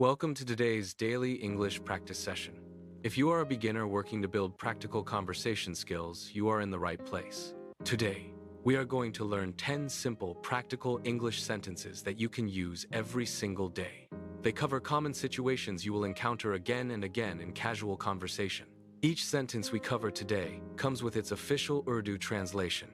Welcome to today's daily English practice session. If you are a beginner working to build practical conversation skills, you are in the right place. Today, we are going to learn 10 simple, practical English sentences that you can use every single day. They cover common situations you will encounter again and again in casual conversation. Each sentence we cover today comes with its official Urdu translation.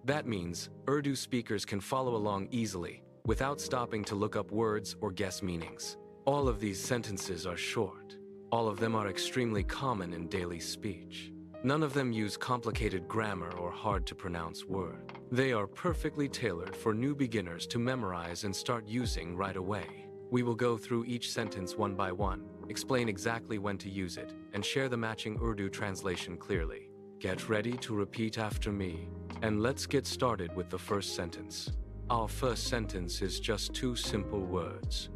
That means Urdu speakers can follow along easily without stopping to look up words or guess meanings. All of these sentences are short. All of them are extremely common in daily speech. None of them use complicated grammar or hard-to-pronounce words. They are perfectly tailored for new beginners to memorize and start using right away. We will go through each sentence one by one, explain exactly when to use it, and share the matching Urdu translation clearly. Get ready to repeat after me, and let's get started with the first sentence. Our first sentence is just two simple words.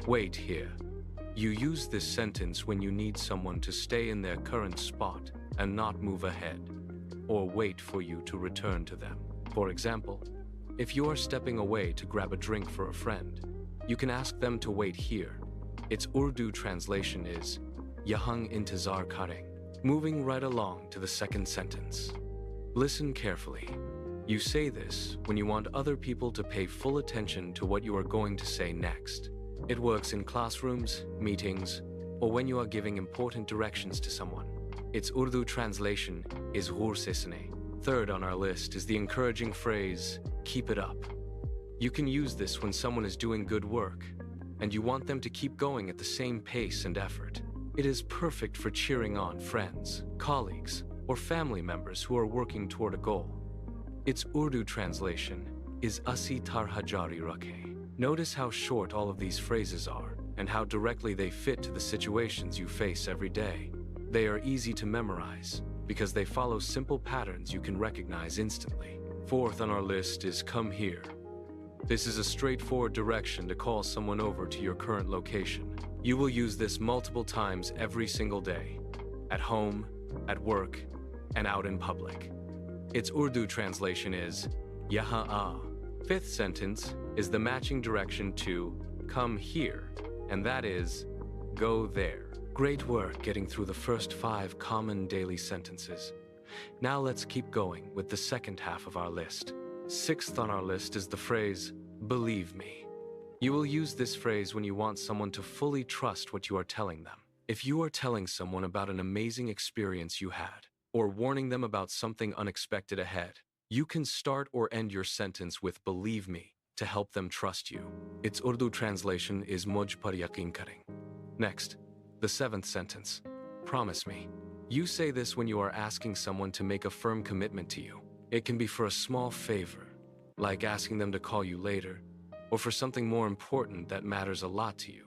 Wait here. You use this sentence when you need someone to stay in their current spot and not move ahead, or wait for you to return to them. For example, if you are stepping away to grab a drink for a friend, you can ask them to wait here. Its Urdu translation is Yahan intizar kareng. Moving right along to the second sentence. Listen carefully. You say this when you want other people to pay full attention to what you are going to say next. It works in classrooms, meetings, or when you are giving important directions to someone. Its Urdu translation is ghur se sune. Third on our list is the encouraging phrase, keep it up. You can use this when someone is doing good work, and you want them to keep going at the same pace and effort. It is perfect for cheering on friends, colleagues, or family members who are working toward a goal. Its Urdu translation is asi tarha jari rakhe. Notice how short all of these phrases are, and how directly they fit to the situations you face every day. They are easy to memorize, because they follow simple patterns you can recognize instantly. Fourth on our list is come here. This is a straightforward direction to call someone over to your current location. You will use this multiple times every single day, at home, at work, and out in public. Its Urdu translation is yahan aa. Fifth sentence is the matching direction to come here, and that is go there. Great work getting through the first 5 common daily sentences. Now let's keep going with the second half of our list. Sixth on our list is the phrase, believe me. You will use this phrase when you want someone to fully trust what you are telling them. If you are telling someone about an amazing experience you had, or warning them about something unexpected ahead, you can start or end your sentence with believe me to help them trust you. Its Urdu translation is mujh par yaqeen kareng. Next, the seventh sentence, promise me. You say this when you are asking someone to make a firm commitment to you. It can be for a small favor, like asking them to call you later, or for something more important that matters a lot to you.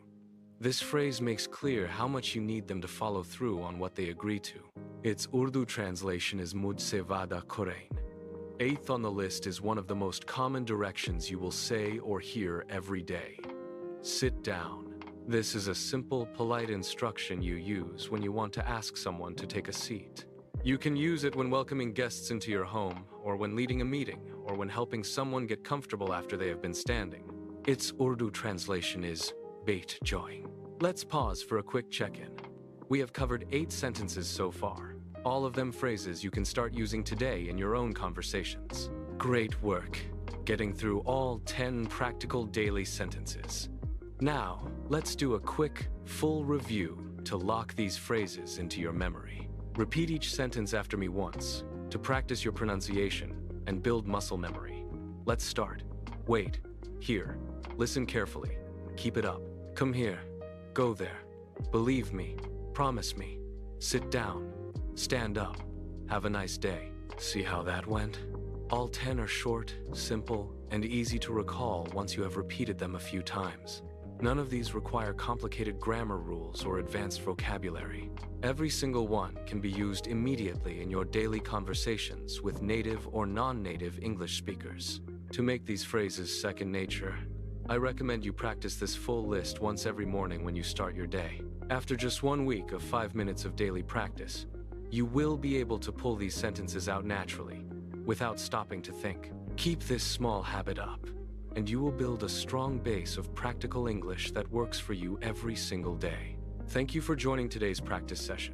This phrase makes clear how much you need them to follow through on what they agree to. Its Urdu translation is mujhse vada korein. Eighth on the list is one of the most common directions you will say or hear every day. Sit down. This is a simple, polite instruction you use when you want to ask someone to take a seat. You can use it when welcoming guests into your home, or when leading a meeting, or when helping someone get comfortable after they have been standing. Its Urdu translation is bait join. Let's pause for a quick check-in. We have covered 8 sentences so far. All of them phrases you can start using today in your own conversations. Great work getting through all 10 practical daily sentences. Now, let's do a quick, full review to lock these phrases into your memory. Repeat each sentence after me once to practice your pronunciation and build muscle memory. Let's start. Wait, here, listen carefully, keep it up. Come here, go there, believe me, promise me, sit down, stand up, have a nice day. See how that went? All 10 are short, simple, and easy to recall once you have repeated them a few times. None of these require complicated grammar rules or advanced vocabulary. Every single one can be used immediately in your daily conversations with native or non-native English speakers. To make these phrases second nature, I recommend you practice this full list once every morning when you start your day. After just 1 week of 5 minutes of daily practice, you will be able to pull these sentences out naturally, without stopping to think. Keep this small habit up, and you will build a strong base of practical English that works for you every single day. Thank you for joining today's practice session.